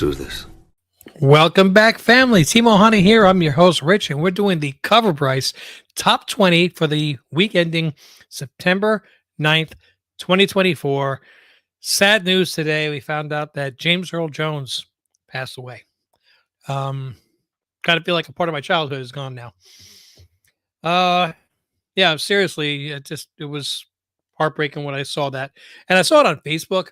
do this. Welcome back, family. Timo Honey here. I'm your host, Rich, and we're doing the CovrPrice Top 20 for the week ending September 9th, 2024. Sad news today. We found out that James Earl Jones passed away. Kind of feel like a part of my childhood is gone now. Yeah, seriously, it was heartbreaking when I saw that. And I saw it on Facebook.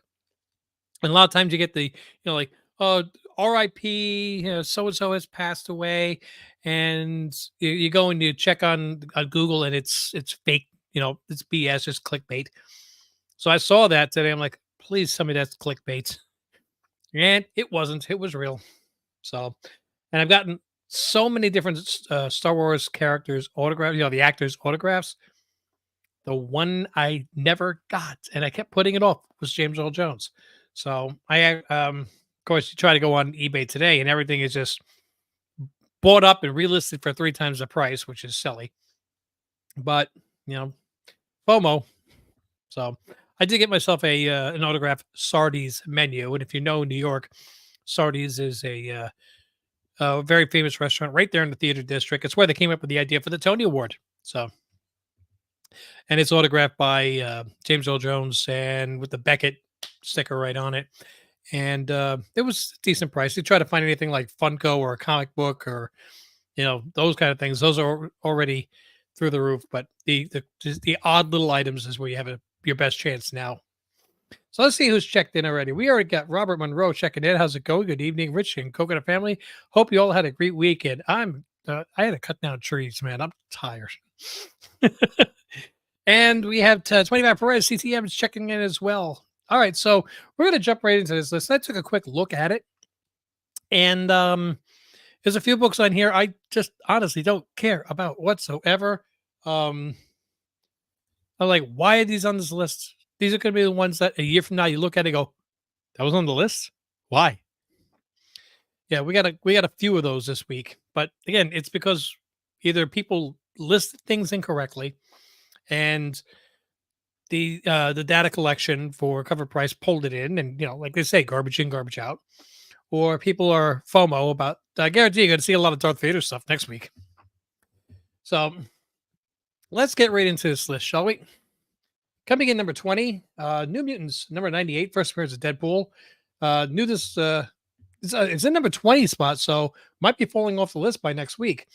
And a lot of times you get the, like, oh, RIP, so and so has passed away, and you go and you check on Google, and it's fake, it's BS, just clickbait. So I saw that today. I'm like, please tell me that's clickbait, and it wasn't. It was real. So, and I've gotten so many different Star Wars characters autographs, the actors' autographs. The one I never got, and I kept putting it off, was James Earl Jones. So of course, you try to go on eBay today, and everything is just bought up and relisted for 3 times the price, which is silly. But FOMO. So I did get myself an autographed Sardi's menu, and if you know New York, Sardi's is a very famous restaurant right there in the theater district. It's where they came up with the idea for the Tony Award. So, and it's autographed by James Earl Jones, and with the Beckett sticker right on it. And it was a decent price. You try to find anything like Funko or a comic book or those kind of things. Those are already through the roof. But the odd little items is where you have your best chance now. So let's see who's checked in already. We already got Robert Monroe checking in. How's it going? Good evening, Rich and Coconut family. Hope you all had a great weekend. I had to cut down trees, man. I'm tired. And we have 25 Perez CTM is checking in as well. All right, so we're going to jump right into this list. I took a quick look at it, and there's a few books on here I just honestly don't care about whatsoever. I'm like, why are these on this list? These are going to be the ones that a year from now you look at it and go, that was on the list? Why? Yeah, we got a few of those this week. But again, it's because either people listed things incorrectly, and the data collection for CovrPrice pulled it in, and like they say, garbage in, garbage out. Or people are FOMO about. I guarantee you're going to see a lot of Darth Vader stuff next week. So let's get right into this list, shall we? Coming in number 20, New Mutants, number 98, first appearance of Deadpool. Knew this. It's in number 20 spot, so might be falling off the list by next week.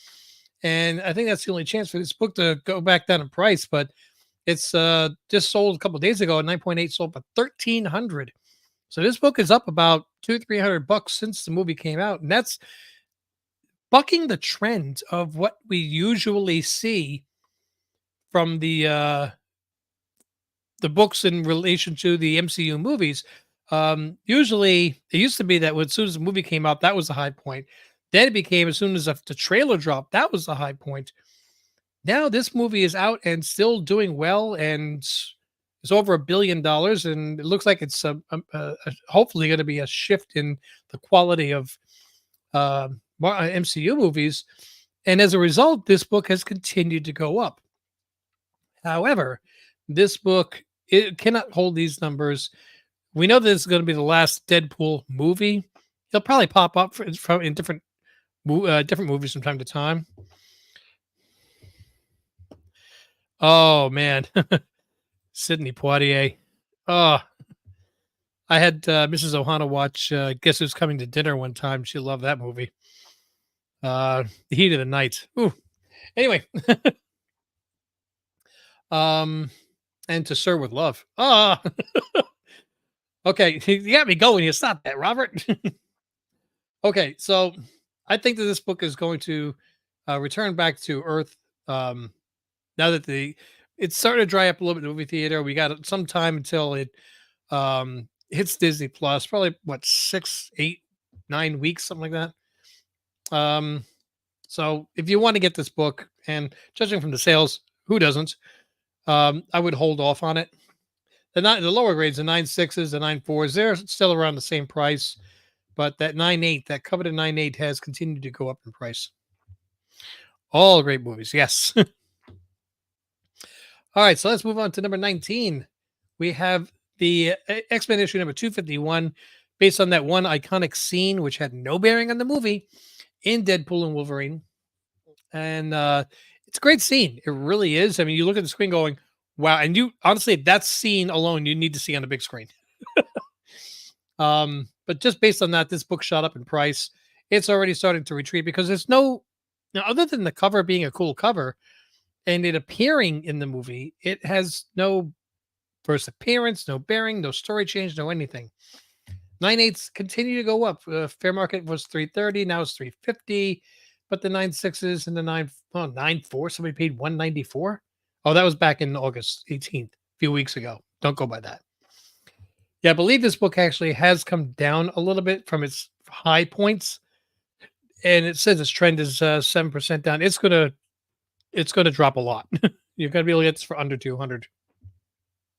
And I think that's the only chance for this book to go back down in price, but it's just sold a couple of days ago at 9.8, sold for $1,300. So this book is up about $200-300 since the movie came out, and that's bucking the trend of what we usually see from the books in relation to the MCU movies. Usually, it used to be that as soon as the movie came out, that was the high point. Then it became as soon as the trailer dropped, that was the high point. Now this movie is out and still doing well, and it's over $1 billion, and it looks like it's hopefully going to be a shift in the quality of MCU movies. And as a result, this book has continued to go up. However, this book, it cannot hold these numbers. We know this is going to be the last Deadpool movie. He'll probably pop up in different movies from time to time. Oh, man. Sidney Poitier. Oh, I had Mrs. Ohana watch Guess Who's Coming to Dinner one time. She loved that movie. The Heat of the Night. Ooh. Anyway. And To Sir with Love. Ah. Okay. You got me going. You stop that, Robert. Okay. So I think that this book is going to return back to Earth. Now that it's starting to dry up a little bit in the movie theater. We got some time until it hits Disney Plus, probably 6, 8, 9 weeks, something like that. So if you want to get this book, and judging from the sales, who doesn't? I would hold off on it. The lower grades, the 9.6s, the 9.4s, they're still around the same price, but that 9.8, that coveted 9.8 has continued to go up in price. All great movies, yes. All right, so let's move on to number 19. We have the X-Men issue number 251, based on that one iconic scene, which had no bearing on the movie in Deadpool and Wolverine. And it's a great scene. It really is. I mean, you look at the screen going, wow. And you honestly, that scene alone, you need to see on a big screen. But just based on that, this book shot up in price. It's already starting to retreat because there's no, now, other than the cover being a cool cover and it appearing in the movie, it has no first appearance, no bearing, no story change, no anything. 9/8s continue to go up. Fair market was 330, now it's 350. But the 9/6s and the 9/4, somebody paid 194. Oh, that was back in August 18th, a few weeks ago. Don't go by that. Yeah, I believe this book actually has come down a little bit from its high points, and it says its trend is 7% down. It's gonna drop a lot. You're gonna be able to get this for under 200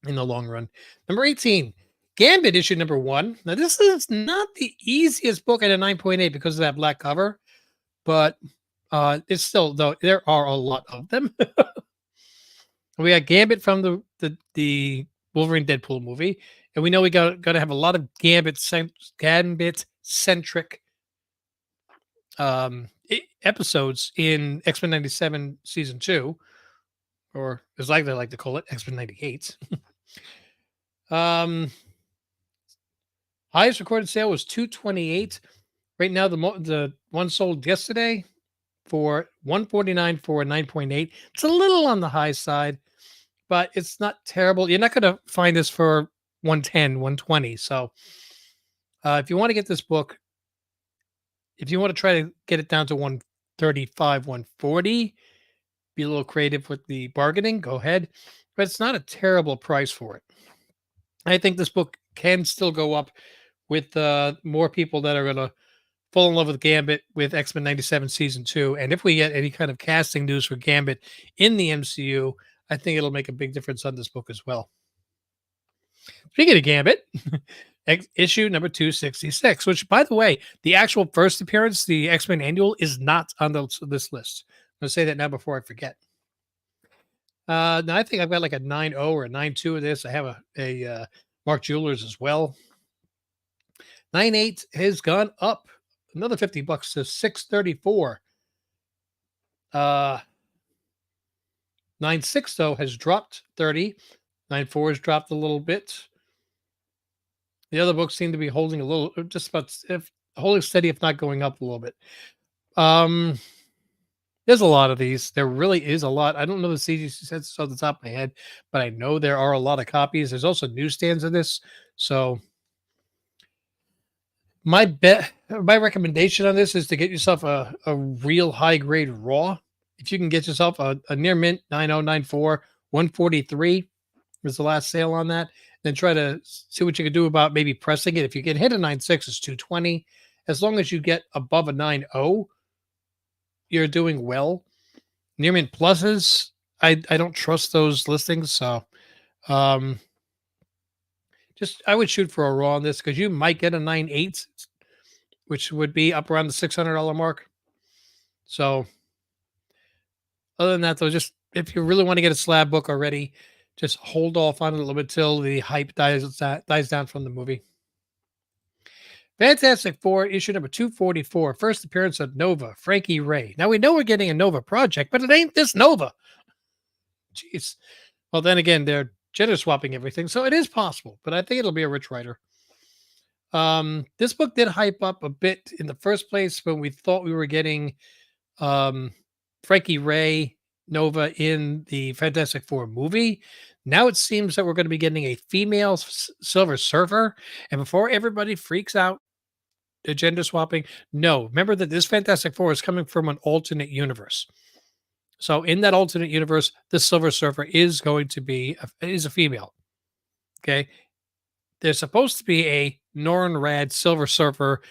in the long run. Number 18, Gambit issue number 1. Now this is not the easiest book at a 9.8 because of that black cover, but it's still, though there are a lot of them. We got Gambit from the Wolverine Deadpool movie, and we know we got to have a lot of Gambit centric episodes in X-Men 97 season 2, or as like they like to call it, X-Men 98. Highest recorded sale was 228. Right now, the one sold yesterday for 149 for a 9.8. It's a little on the high side, but it's not terrible. You're not going to find this for 110, 120. So if you want to get this book, if you want to try to get it down to 135, 140, be a little creative with the bargaining, go ahead. But it's not a terrible price for it. I think this book can still go up with more people that are going to fall in love with Gambit with X-Men 97 season 2. And if we get any kind of casting news for Gambit in the MCU, I think it'll make a big difference on this book as well. Speaking of Gambit, issue number 266, which, by the way, the actual first appearance, the X-Men annual, is not on this list. I'm going to say that now before I forget. Now I think I've got like a 9.0 or a 9.2 of this. I have a Mark Jewelers as well. 9.8 has gone up another $50 to $634. 9.6 though has dropped 30. 9.4 has dropped a little bit. The other books seem to be holding a little, just about holding steady, if not going up a little bit. There's a lot of these. There really is a lot. I don't know the CGC sets off the top of my head, but I know there are a lot of copies. There's also newsstands of this. So my recommendation on this is to get yourself a real high grade raw. If you can get yourself a near mint 9094, 143 was the last sale on that. Then try to see what you can do about maybe pressing it. If you can hit a 9.6, it's 220. As long as you get above a 9.0, you're doing well. Near mint pluses, I don't trust those listings. So just I would shoot for a raw on this because you might get a 9.8, which would be up around the $600 mark. So other than that, though, just if you really want to get a slab book already, just hold off on it a little bit till the hype dies down from the movie. Fantastic Four, issue number 244, first appearance of Nova, Frankie Ray. Now, we know we're getting a Nova project, but it ain't this Nova. Jeez. Well, then again, they're gender swapping everything, so it is possible, but I think it'll be a rich writer. This book did hype up a bit in the first place when we thought we were getting Frankie Ray, Nova in the Fantastic Four movie. Now it seems that we're going to be getting a female Silver Surfer. And before everybody freaks out, the gender swapping, no, remember that this Fantastic Four is coming from an alternate universe. So in that alternate universe, the Silver Surfer is going to be is a female. Okay, there's supposed to be a Norrin Rad Silver Surfer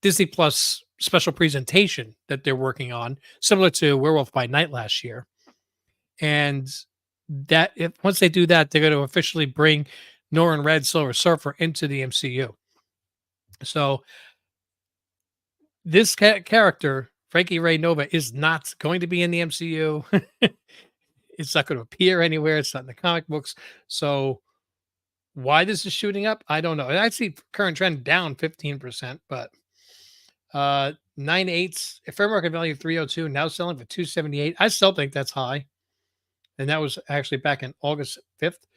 Disney Plus special presentation that they're working on, similar to Werewolf by Night last year. And that once they do that, they're going to officially bring Norrin Rad Silver Surfer into the MCU. So this character, Frankie Ray Nova, is not going to be in the MCU. It's not going to appear anywhere. It's not in the comic books. So Why this is shooting up, I don't know. I see current trend down 15%, but 9/8 fair market value 302, now selling for 278. I still think that's high. And that was actually back in August 5th.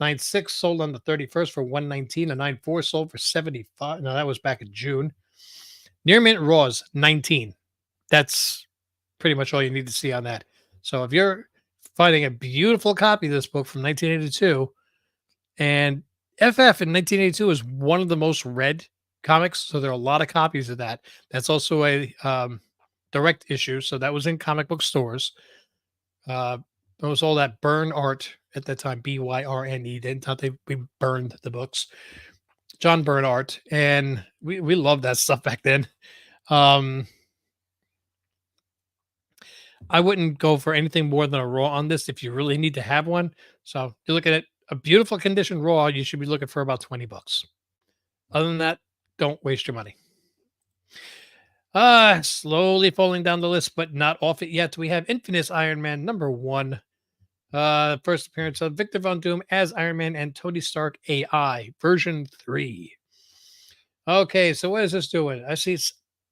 9/6 sold on the 31st for 119. A 9/4 sold for 75. No, that was back in June. Near mint raws 19. That's pretty much all you need to see on that. So if you're finding a beautiful copy of this book from 1982, and FF in 1982 is one of the most read comics, so there are a lot of copies of that. That's also a direct issue, so that was in comic book stores. There was all that burn art at that time, Byrne. Didn't thought we burned the books. John Byrne art, and we loved that stuff back then. Um, I wouldn't go for anything more than a raw on this if you really need to have one. So you're looking at a beautiful condition raw, you should be looking for about $20. Other than that, don't waste your money. Slowly falling down the list, but not off it yet. We have Infamous Iron Man #1. First appearance of Victor Von Doom as Iron Man and Tony Stark AI, version 3. Okay, so what is this doing? I see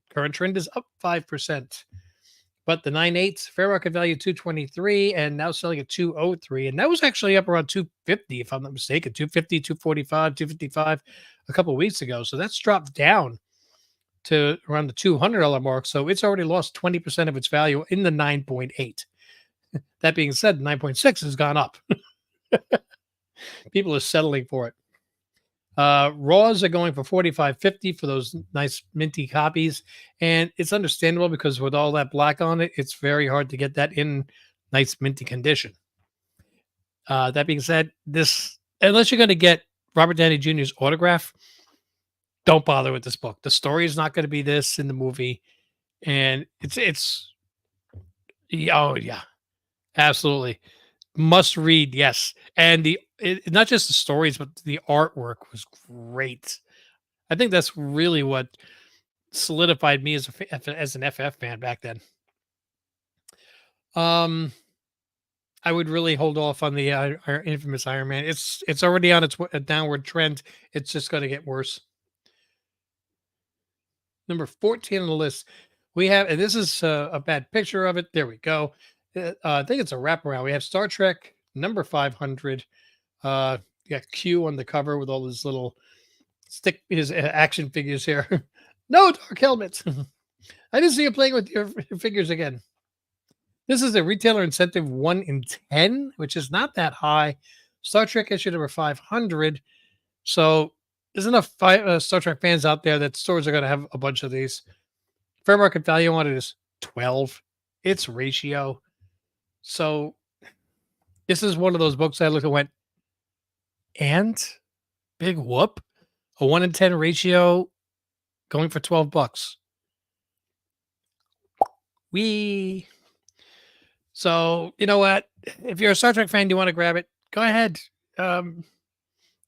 current trend is up 5%. But the 9/8 fair market value 223 and now selling at 203. And that was actually up around 250, if I'm not mistaken. 250, 245, 255 a couple of weeks ago. So that's dropped down to around the $200 mark. So it's already lost 20% of its value in the 9.8. That being said, 9.6 has gone up. People are settling for it. Raws are going for $45.50 for those nice minty copies, and it's understandable because with all that black on it, it's very hard to get that in nice minty condition. That being said, this unless you're going to get Robert Downey Jr.'s autograph, don't bother with this book. The story is not going to be this in the movie, and it's oh yeah, absolutely must read. Yes, and not just the stories, but the artwork was great. I think that's really what solidified me as an FF fan back then. Um, I would really hold off on the infamous Iron Man. It's already on its a downward trend. It's just going to get worse. Number 14 on the list, we have, and this is a bad picture of it. There we go. I think it's a wraparound. We have Star Trek number 500. You got Q on the cover with all his little his action figures here. No dark helmets. I didn't see you playing with your figures again. This is a retailer incentive 1 in 10, which is not that high. Star Trek issue number 500. So there's enough Star Trek fans out there that stores are going to have a bunch of these. Fair market value on it is 12. It's ratio. So this is one of those books I looked and went, and big whoop, a 1 in 10 ratio going for $12. So you know what? If you're a Star Trek fan, you want to grab it, go ahead. Don't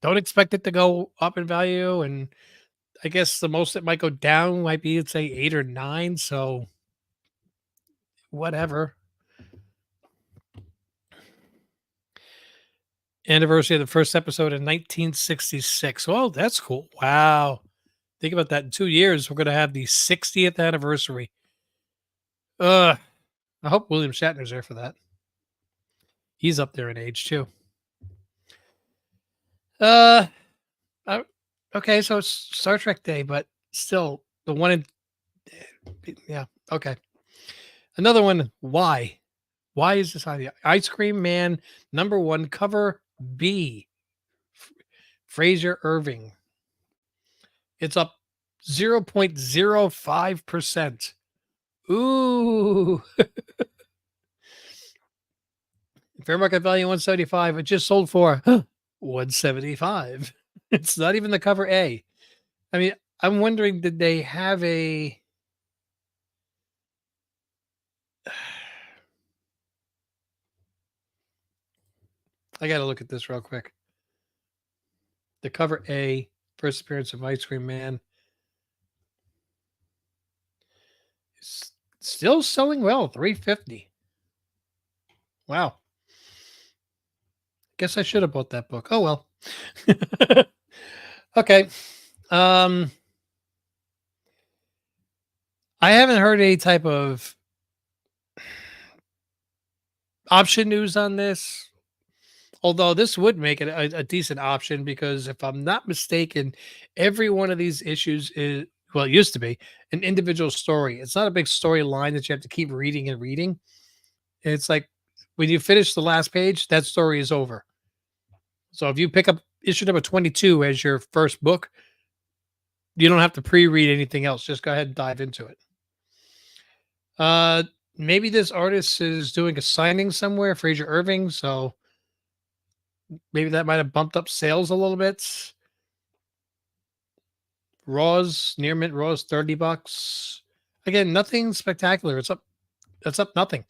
expect it to go up in value, and I guess the most it might go down might be, say, 8 or 9. So whatever. Anniversary of the first episode in 1966. Oh, that's cool. Wow. Think about that. In 2 years, we're going to have the 60th anniversary. I hope William Shatner's there for that. He's up there in age too. Okay, so it's Star Trek Day, but still the one in, yeah, okay. Another one. Why is this on the Ice Cream Man #1 cover B? Fraser Irving. It's up 0.05%. Ooh. Fair market value 175. It just sold for 175. It's not even the cover A. I mean, I'm wondering, did they have a I got to look at this real quick. The cover A, first appearance of Ice Cream Man. It's still selling well, 350. Wow. Guess I should have bought that book. Oh well. Okay. Um, I haven't heard any type of option news on this. Although this would make it a decent option because if I'm not mistaken, every one of these issues is, well, it used to be an individual story. It's not a big storyline that you have to keep reading and reading. It's like when you finish the last page, that story is over. So if you pick up issue number 22 as your first book, you don't have to pre-read anything else. Just go ahead and dive into it. Uh Maybe this artist is doing a signing somewhere, Fraser Irving, so maybe that might have bumped up sales a little bit. Raws, near mint raws, $30. Again, nothing spectacular. It's up nothing.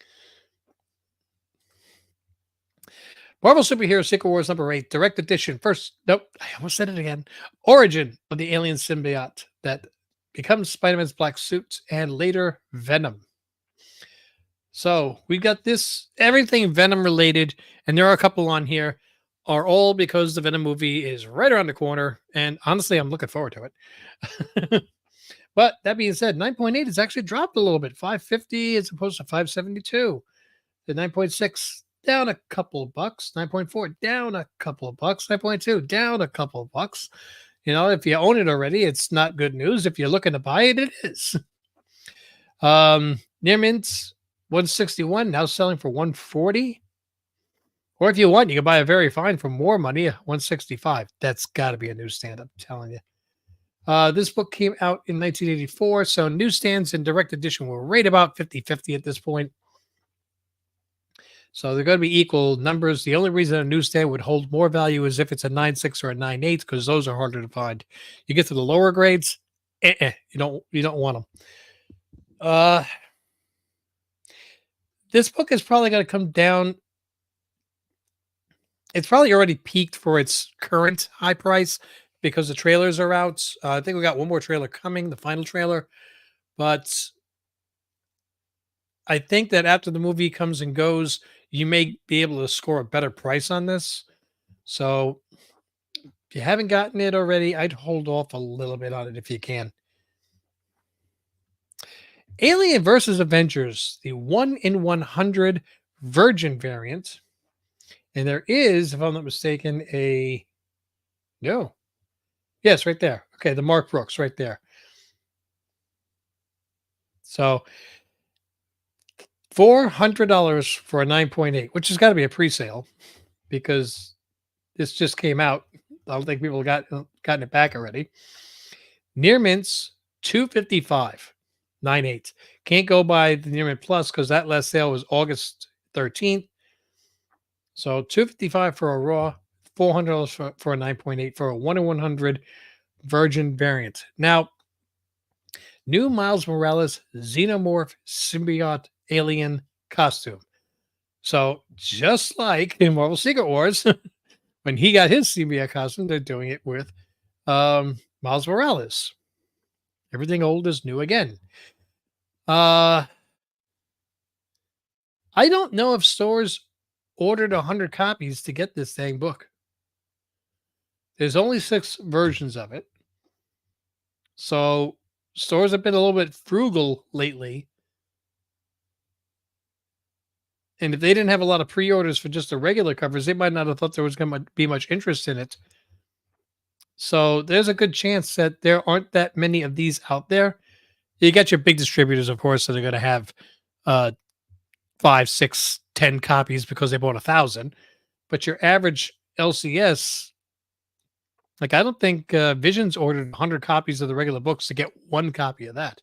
Marvel Superhero Secret Wars #8, direct edition. First, nope, I almost said it again. Origin of the alien symbiote that becomes Spider-Man's black suit and later Venom. So we got this, everything Venom related, and there are a couple on here, are all because the Venom movie is right around the corner. And honestly, I'm looking forward to it. But that being said, 9.8 has actually dropped a little bit, 550 as opposed to 572. The 9.6 down a couple of bucks, 9.4 down a couple of bucks, 9.2 down a couple of bucks. You know, if you own it already, it's not good news. If you're looking to buy it, it is. Near mint 161 now selling for 140. Or if you want, you can buy a very fine for more money, 165. That's got to be a newsstand, I'm telling you. This book came out in 1984, so newsstands and direct edition were right about 50-50 at this point. So they're going to be equal numbers. The only reason a newsstand would hold more value is if it's a 9.6 or a 9.8, because those are harder to find. You get to the lower grades, you don't want them. This book is probably going to come down. It's probably already peaked for its current high price because the trailers are out. I think we got one more trailer coming, the final trailer. But I think that after the movie comes and goes, you may be able to score a better price on this. So if you haven't gotten it already, I'd hold off a little bit on it if you can. Alien versus Avengers, the 1 in 100 Virgin variant. And there is, if I'm not mistaken, no. Yes, right there. Okay, the Mark Brooks right there. So $400 for a 9.8, which has got to be a pre-sale because this just came out. I don't think people gotten it back already. Near mints 255, 9.8. Can't go by the near mint plus because that last sale was August 13th. So 255 for a raw, $400 for a 9.8 for a 1 in 100 Virgin variant. Now, new Miles Morales Xenomorph symbiote alien costume. So just like in Marvel Secret Wars, when he got his symbiote costume, they're doing it with Miles Morales. Everything old is new again. I don't know if stores ordered 100 copies to get this dang book. There's only 6 versions of it. So stores have been a little bit frugal lately. And if they didn't have a lot of pre-orders for just the regular covers, they might not have thought there was going to be much interest in it. So there's a good chance that there aren't that many of these out there. You got your big distributors, of course, that are going to have 5, 6, 10 copies because they bought 1,000. But your average LCS, like I don't think Visions ordered 100 copies of the regular books to get 1 copy of that.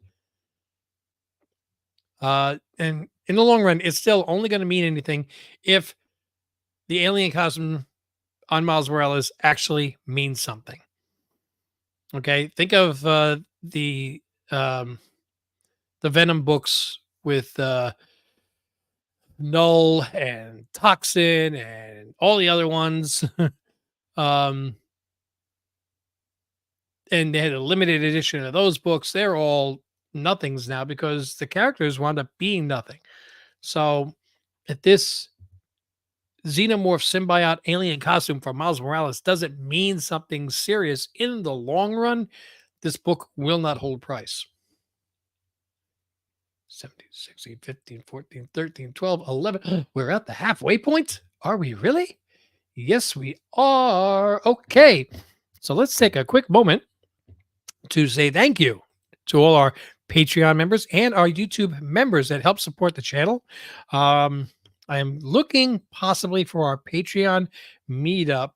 And in the long run, it's still only going to mean anything if the alien costume on Miles Morales actually means something. Okay, think of the Venom books with Null and Toxin and all the other ones. And they had a limited edition of those books. They're all nothings now because the characters wound up being nothing. So if this xenomorph symbiote alien costume for Miles Morales doesn't mean something serious in the long run, this book will not hold price. 17, 16, 15, 14, 13, 12, 11. We're at the halfway point? Are we really? Yes, we are. Okay. So let's take a quick moment to say thank you to all our Patreon members and our YouTube members that help support the channel. I am looking possibly for our Patreon meetup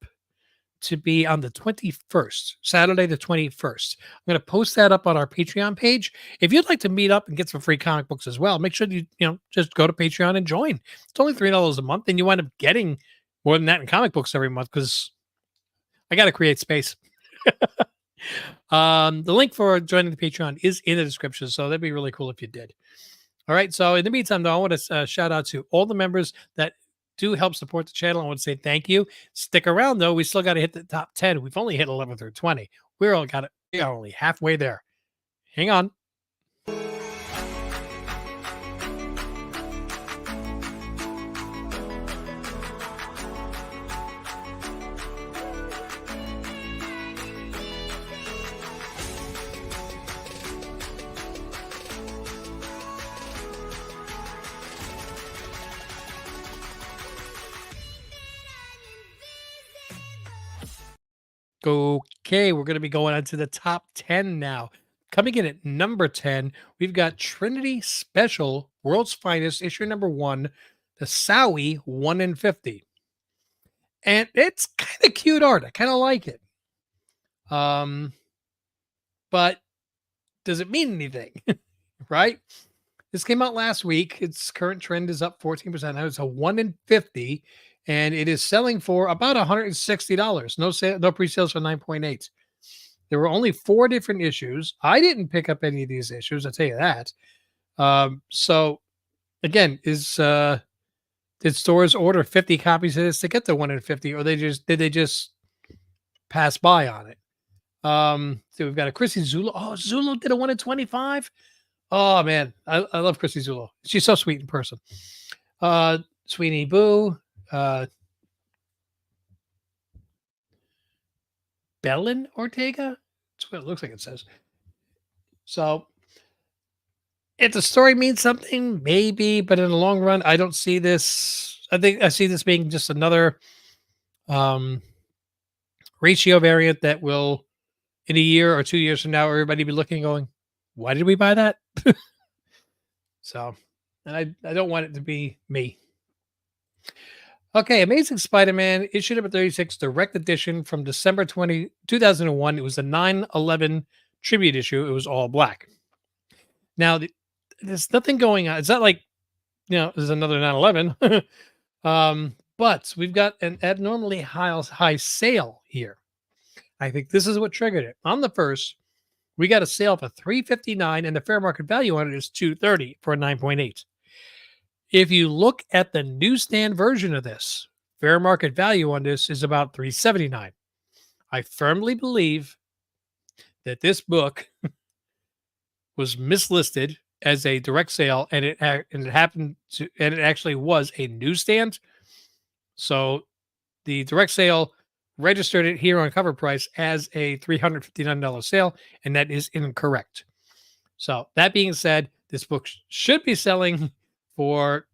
to be on the 21st, Saturday the 21st. I'm going to post that up on our Patreon page. If you'd like to meet up and get some free comic books as well, make sure you just go to Patreon and join. It's only $3 a month, and you wind up getting more than that in comic books every month because I got to create space. The link for joining the Patreon is in the description, so that'd be really cool if you did. All right. So in the meantime, though, I want to shout out to all the members that do help support the channel. I want to say thank you. Stick around, though. We still got to hit the top 10. We've only hit 11 through 20. We are only halfway there. Hang on. Okay, we're going to be going on to the top 10 now. Coming in at number 10, we've got Trinity Special World's Finest, issue number 1, the Sowie 1 in 50. And it's kind of cute art. I kind of like it. But does it mean anything? Right? This came out last week. Its current trend is up 14%. Now it's a 1 in 50, and it is selling for about $160. No sale, no pre-sales for 9.8. There were only 4 different issues. I didn't pick up any of these issues, I'll tell you that. So again, did stores order 50 copies of this to get the 1 in 50, or did they just pass by on it? So we've got a Chrissy Zulo. Oh, Zulo did a 1 in 25. Oh man, I love Chrissy Zulo. She's so sweet in person. Sweeney Boo, Belen Ortega. That's what it looks like it says. So if the story means something, maybe, but in the long run, I don't see this. I think I see this being just another ratio variant that will, in a year or 2 years from now, everybody be looking and going, why did we buy that? So, and I don't want it to be me. Okay, Amazing Spider-Man, issue number 36, direct edition from December 2001. It was the 9/11 tribute issue. It was all black. Now, there's nothing going on. It's not like, there's another 9/11. But we've got an abnormally high sale here. I think this is what triggered it. On the first, we got a sale for $359, and the fair market value on it is $230 for a 9.8. If you look at the newsstand version of this, fair market value on this is about $379. I firmly believe that this book was mislisted as a direct sale, and it actually was a newsstand. So the direct sale registered it here on CovrPrice as a $359 sale, and that is incorrect. So that being said, this book should be selling for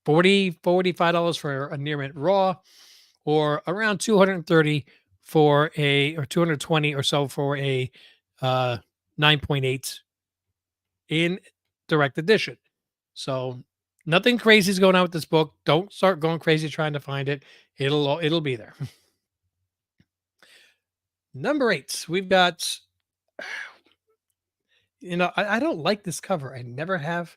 $45 for a near mint raw, or around $230 or $220 or so for a 9.8 in direct edition. So nothing crazy is going on with this book. Don't start going crazy trying to find it. It'll be there. Number 8, we've got, I don't like this cover. I never have.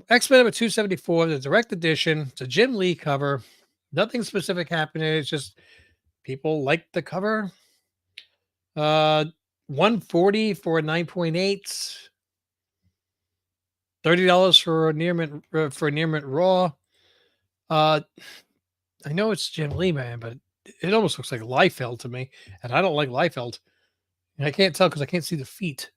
X-Men number 274, the direct edition. It's a Jim Lee cover. Nothing specific happening. It's just people like the cover. 140 for a 9.8. $30 for a near mint raw. I know it's Jim Lee, man, but it almost looks like Liefeld to me, and I don't like Liefeld. And I can't tell because I can't see the feet.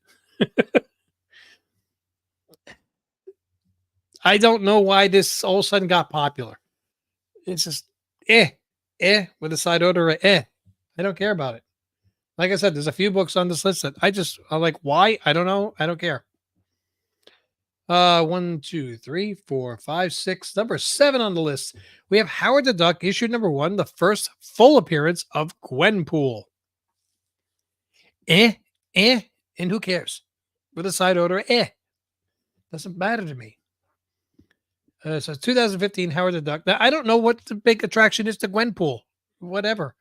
I don't know why this all of a sudden got popular. It's just with a side order of I don't care about it. Like I said, there's a few books on this list that I'm like, why? I don't know. I don't care. One, two, three, four, five, six. Number 7 on the list. We have Howard the Duck, issue number 1, the first full appearance of Gwenpool. Eh, eh, and who cares? With a side order, doesn't matter to me. So 2015 Howard the Duck. Now I don't know what the big attraction is to Gwenpool. Whatever.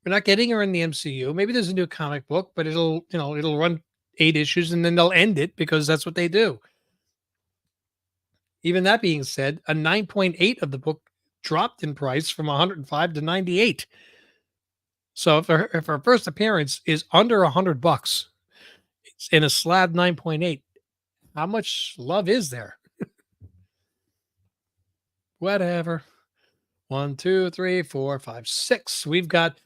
We're not getting her in the MCU. Maybe there's a new comic book, but it'll run 8 issues and then they'll end it because that's what they do. Even that being said, a 9.8 of the book dropped in price from 105 to 98. So if her first appearance is under $100, it's in a slab 9.8, how much love is there? Whatever. 1, 2, 3, 4, 5, 6. We've got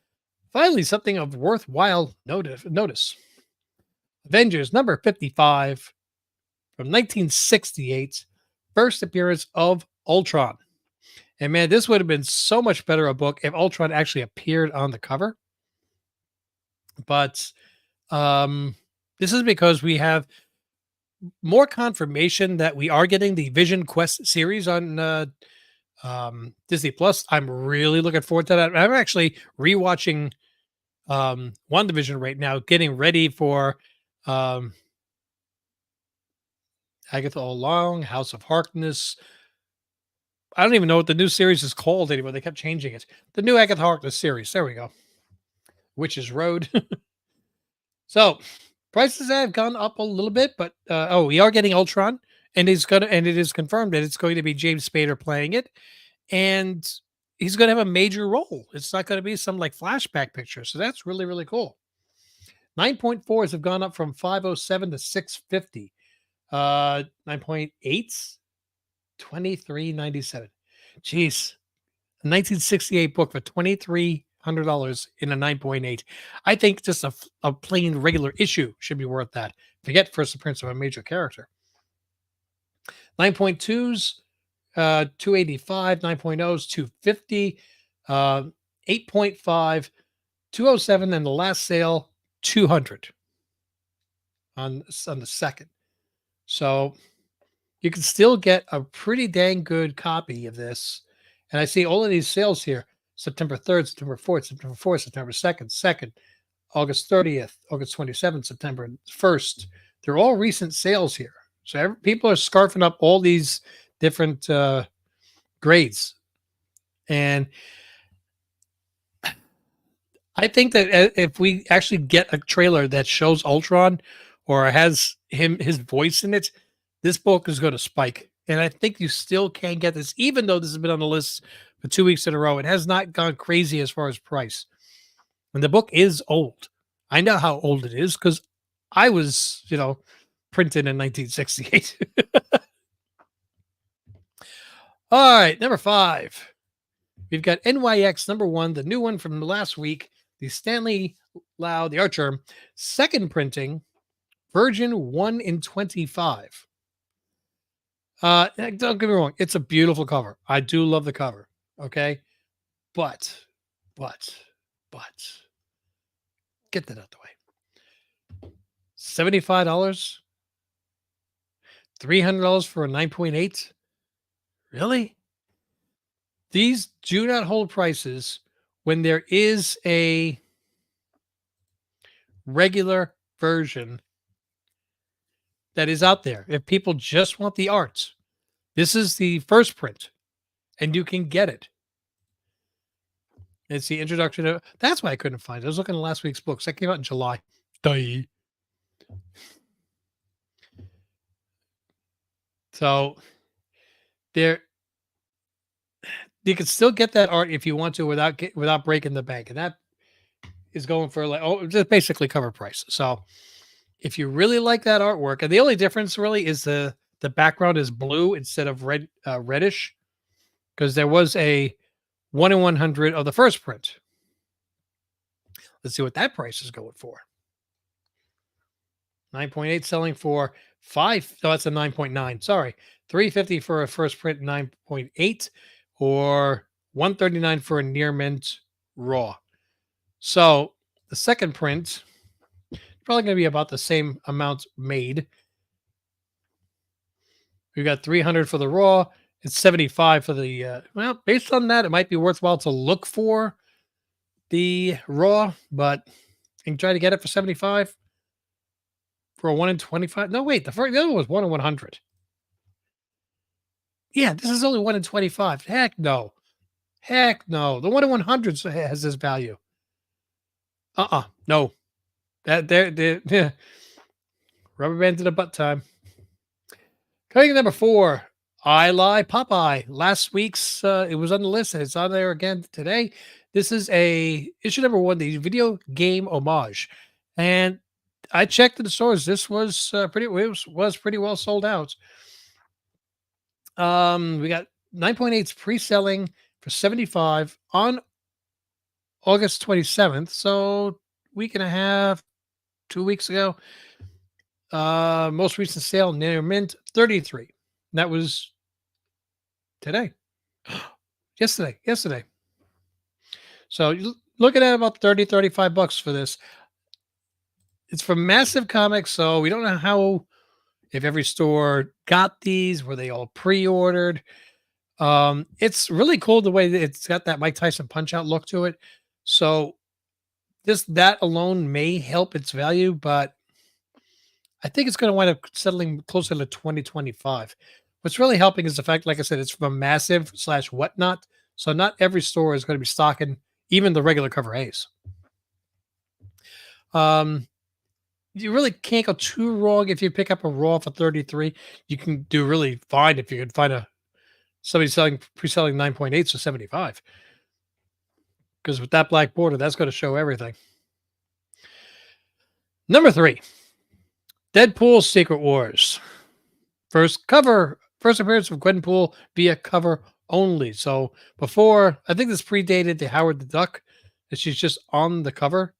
finally something of worthwhile notice. Avengers number 55 from 1968, first appearance of Ultron. And man, this would have been so much better a book if Ultron actually appeared on the cover. But this is because we have more confirmation that we are getting the Vision Quest series on Disney Plus. I'm really looking forward to that. I'm actually rewatching WandaVision right now, getting ready for Agatha All Along, House of Harkness. I don't even know what the new series is called anymore. They kept changing it. The new Agatha Harkness series. There we go. Witch's Road. So prices have gone up a little bit, but we are getting Ultron, and it is confirmed that it's going to be James Spader playing it, and he's going to have a major role. It's not going to be some like flashback picture, so that's really really cool. 9.4s have gone up from 507 to 650. 9.8s, 23.97. Jeez, a 1968 book for $2,300 in a 9.8. I think just a plain regular issue should be worth that. Forget first appearance of a major character. 9.2s, 285, 9.0s, 250, 8.5, 207, and the last sale, 200 on the second. So you can still get a pretty dang good copy of this. And I see all of these sales here: September 3rd, September 4th, September 4th, September 2nd, August 30th, August 27th, September 1st. They're all recent sales here. So people are scarfing up all these different grades. And I think that if we actually get a trailer that shows Ultron or has his voice in it, this book is going to spike. And I think you still can get this, even though this has been on the list for 2 weeks in a row. It has not gone crazy as far as price. And the book is old. I know how old it is because I was, printed in 1968. All right, number 5. We've got NYX number 1, the new one from last week, the Stanley Lau, the Archer, second printing, version 1 in 25. Don't get me wrong, it's a beautiful cover. I do love the cover. Okay. But get that out the way. $75, $300 for a 9.8. Really? These do not hold prices when there is a regular version that is out there. If people just want the art, this is the first print and you can get it. It's the introduction. That's why I couldn't find it. I was looking at last week's books. That came out in July. So there, you can still get that art if you want to without breaking the bank, and that is going for just basically cover price. So if you really like that artwork, and the only difference really is the background is blue instead of reddish, because there was a 1 in 100 of the first print. Let's see what that price is going for. 9.8 selling for 5. No, that's a 9.9. Sorry. $350 for a first print 9.8, or $139 for a near mint raw. So the second print probably going to be about the same amount made. We got 300 for the raw. It's 75 for the well, based on that, it might be worthwhile to look for the raw, but you can try to get it for 75 for a 1 in 25. No, wait, the other one was 1 in 100. Yeah, this is only 1 in 25. Heck no. Heck no. The 1 in 100 has this value. No. That there yeah. Rubber band to the butt time. Coming in number 4, I Lie Popeye. Last week's it was on the list and it's on there again today. This is a issue number 1, the video game homage. And I checked in the stores. This was was pretty well sold out. We got 9.8s pre-selling for 75 on August 27th. So week and a half, 2 weeks ago. Most recent sale near mint 33. That was today. Yesterday. So you looking at about 30, 35 bucks for this. It's from Massive Comics, so we don't know how if every store got these, were they all pre-ordered? It's really cool the way that it's got that Mike Tyson punch out look to it. So that alone may help its value, but I think it's going to wind up settling closer to 2025. What's really helping is the fact, like I said, it's from Massive / whatnot. So not every store is going to be stocking even the regular cover A's. You really can't go too wrong if you pick up a raw for 33. You can do really fine if you can find somebody pre-selling 9.8s for 75. Because with that black border, that's going to show everything. Number 3, Deadpool Secret Wars. First appearance of Gwenpool via cover only. So before, I think this predated the Howard the Duck, that she's just on the cover.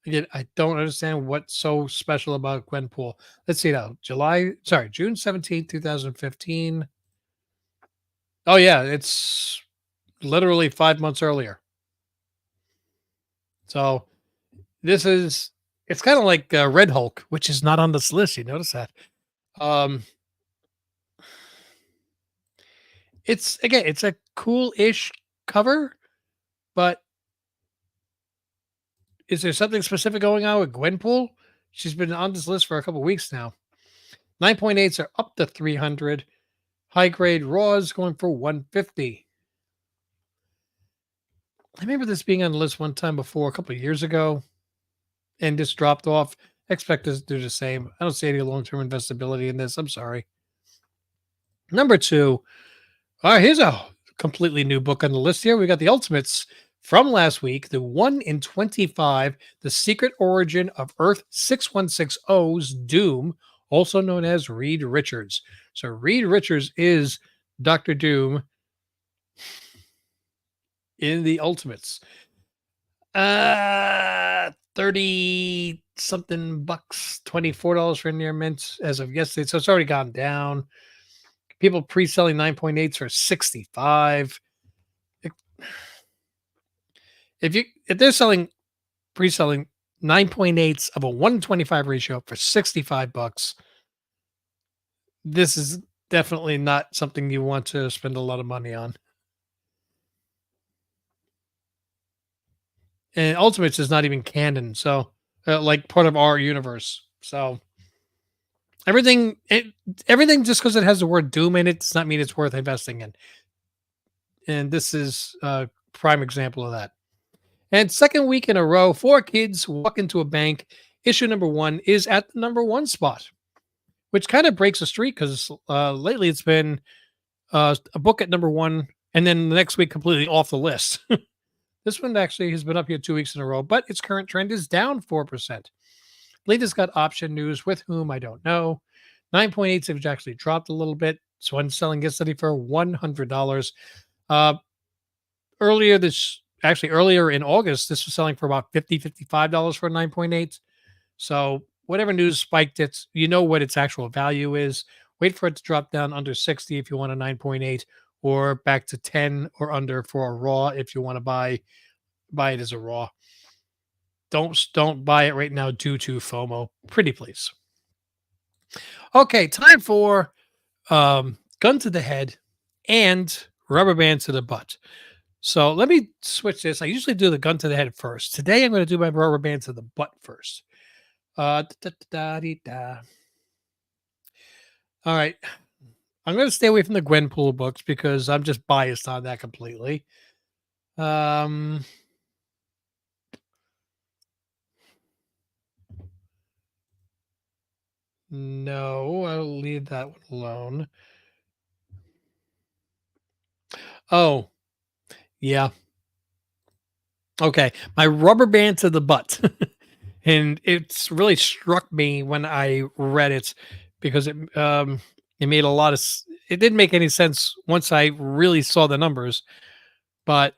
Again, I don't understand what's so special about Gwenpool. Let's see now. June 17th, 2015. Oh, yeah, it's literally 5 months earlier. So it's kind of like Red Hulk, which is not on this list. You notice that? It's a cool-ish cover, but is there something specific going on with Gwenpool? She's been on this list for a couple weeks now. 9.8s are up to 300. High grade raws going for 150. I remember this being on the list one time before, a couple of years ago, and just dropped off. Expect us to do the same. I don't see any long-term investability in this. I'm sorry. Number 2. Here's a completely new book on the list here. We got the Ultimates from last week, the 1 in 25, The Secret Origin of Earth 6160's Doom, also known as Reed Richards. So Reed Richards is Dr. Doom in the Ultimates. 30 something bucks, $24 for near mint as of yesterday. So it's already gone down. People pre-selling 9.8s for 65. If they're pre-selling 9.8s of a 125 ratio for 65 bucks, this is definitely not something you want to spend a lot of money on. And Ultimates is not even canon, so like part of our universe. So everything just because it has the word Doom in it does not mean it's worth investing in. And this is a prime example of that. And second week in a row, 4 Kids Walk into a Bank. Issue number 1 is at the number 1 spot, which kind of breaks the streak because lately it's been a book at number 1 and then the next week completely off the list. This one actually has been up here 2 weeks in a row, but its current trend is down 4%. Latest got option news with whom I don't know. 9.8s have actually dropped a little bit. This one's selling yesterday for $100. Earlier in August, this was selling for about $50, $55 for a 9.8. So whatever news spiked it, you know what its actual value is. Wait for it to drop down under 60 if you want a 9.8, or back to 10 or under for a raw if you want to buy it as a raw. Don't buy it right now due to FOMO. Pretty please. Okay, time for gun to the head and rubber band to the butt. So let me switch this. I usually do the gun to the head first. Today I'm going to do my rubber band to the butt first. Da, da, dee, da. All right. I'm going to stay away from the Gwenpool books because I'm just biased on that completely. No, I'll leave that one alone. Oh, yeah. Okay. My rubber band to the butt. And it's really struck me when I read it because it made a lot of it didn't make any sense once I really saw the numbers. But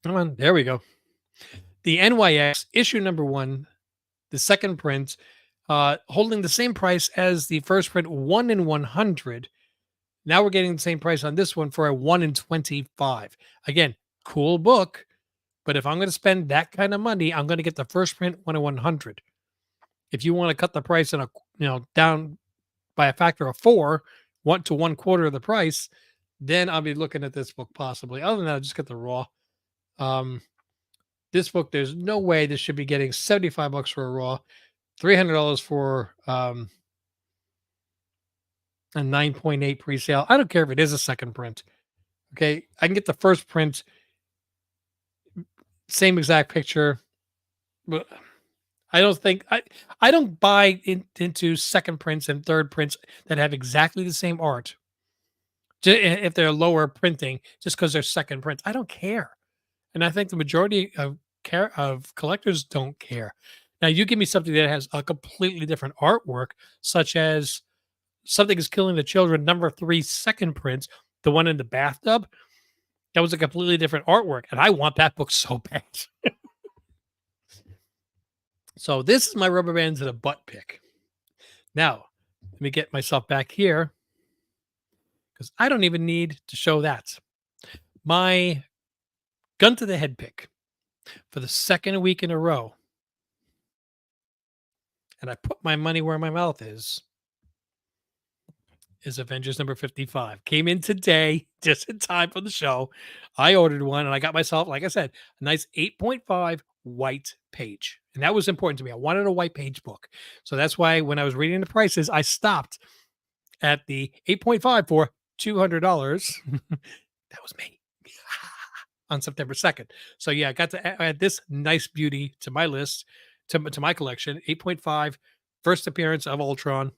come on, there we go. The NYX issue number 1, the second print, holding the same price as the first print, 1 in 100. Now we're getting the same price on this one for a 1 in 25. Again, cool book, but if I'm going to spend that kind of money, I'm going to get the first print 1 in 100. If you want to cut the price in down by a factor of 4, 1 to 1/4 of the price, then I'll be looking at this book possibly. Other than that, I'll just get the raw. This book, there's no way this should be getting $75 for a raw, $300 for a 9.8 pre-sale. I don't care if it is a second print. Okay, I can get the first print, same exact picture, but I don't think I don't buy into second prints and third prints that have exactly the same art. If they're lower printing, just because they're second prints, I don't care. And I think the majority of collectors don't care. Now, you give me something that has a completely different artwork, such as Something is Killing the Children, number 3, second print, the one in the bathtub. That was a completely different artwork, and I want that book so bad. So this is my rubber band to the butt pick. Now, let me get myself back here because I don't even need to show that. My gun to the head pick for the second week in a row, and I put my money where my mouth is Avengers number 55. Came in today, just in time for the show. I ordered one, and I got myself, like I said, a nice 8.5 white page. And that was important to me. I wanted a white page book. So that's why when I was reading the prices, I stopped at the 8.5 for $200. That was me on September 2nd. So yeah, I got to add this nice beauty to my list, to my collection. 8.5, first appearance of Ultron.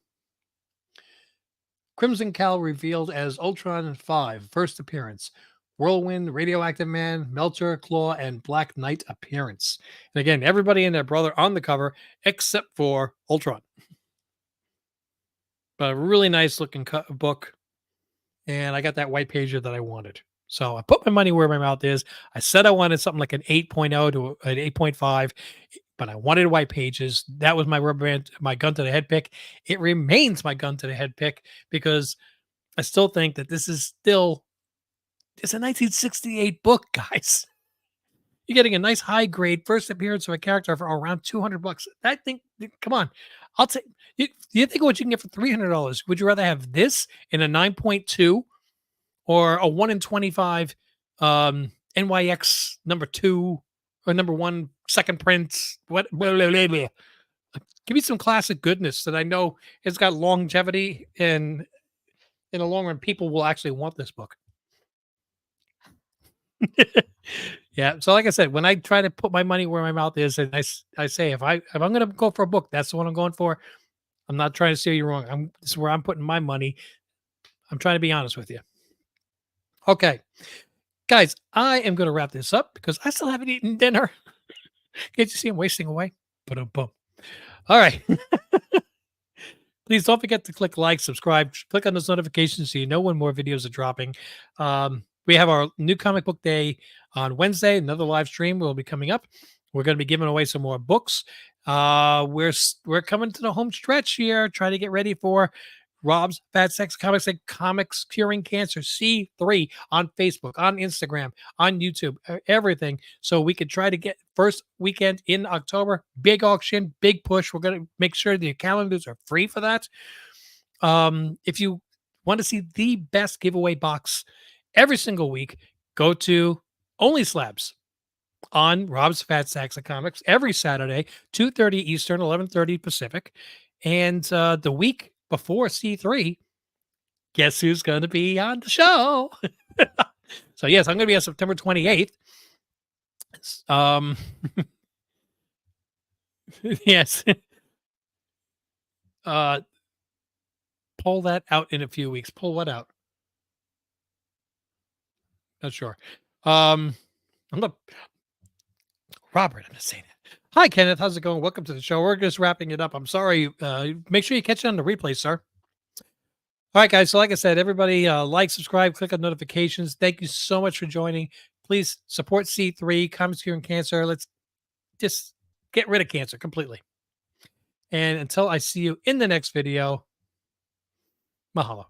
Crimson Cal revealed as Ultron 5, first appearance. Whirlwind, Radioactive Man, Melter, Claw, and Black Knight appearance. And again, everybody and their brother on the cover except for Ultron. But a really nice looking book. And I got that white pager that I wanted. So I put my money where my mouth is. I said I wanted something like an 8.0 to an 8.5, but I wanted white pages. That was my rubber band, my gun to the head pick. It remains my gun to the head pick because I still think that it's a 1968 book, guys. You're getting a nice high grade first appearance of a character for around $200. I think, come on, I'll take. You think what you can get for $300? Would you rather have this in a 9.2 or a 1 in 25 NYX number 2 or number 1 second print? What? Blah, blah, blah, blah. Give me some classic goodness that I know it's got longevity, and in the long run, people will actually want this book. Yeah. So, like I said, when I try to put my money where my mouth is, and I say if I'm going to go for a book, that's the one I'm going for. I'm not trying to steer you wrong. This is where I'm putting my money. I'm trying to be honest with you. Okay, guys, I am going to wrap this up because I still haven't eaten dinner. Can't you see I'm wasting away? Boom. All right. Please don't forget to click like, subscribe, click on those notifications so you know when more videos are dropping. We have our new comic book day on Wednesday. Another live stream will be coming up. We're going to be giving away some more books. We're coming to the home stretch here, trying to get ready for Rob's Fat Sex Comics and Comics Curing Cancer C3 on Facebook, on Instagram, on YouTube, everything. So we could try to get first weekend in October. Big auction, big push. We're going to make sure the calendars are free for that. If you want to see the best giveaway box every single week, go to Only Slabs on Rob's Fat Sacks of Comics every Saturday, 2:30 Eastern, 11:30 Pacific. And the week before C3, guess who's going to be on the show? So, yes, I'm going to be on September 28th. Yes. Pull that out in a few weeks. Pull what out? Not sure. I'm not Robert. I'm just saying that. Hi, Kenneth. How's it going? Welcome to the show. We're just wrapping it up. I'm sorry. Make sure you catch it on the replay, sir. All right, guys. So, like I said, everybody like, subscribe, click on notifications. Thank you so much for joining. Please support C3, Comics Curing Cancer. Let's just get rid of cancer completely. And until I see you in the next video, mahalo.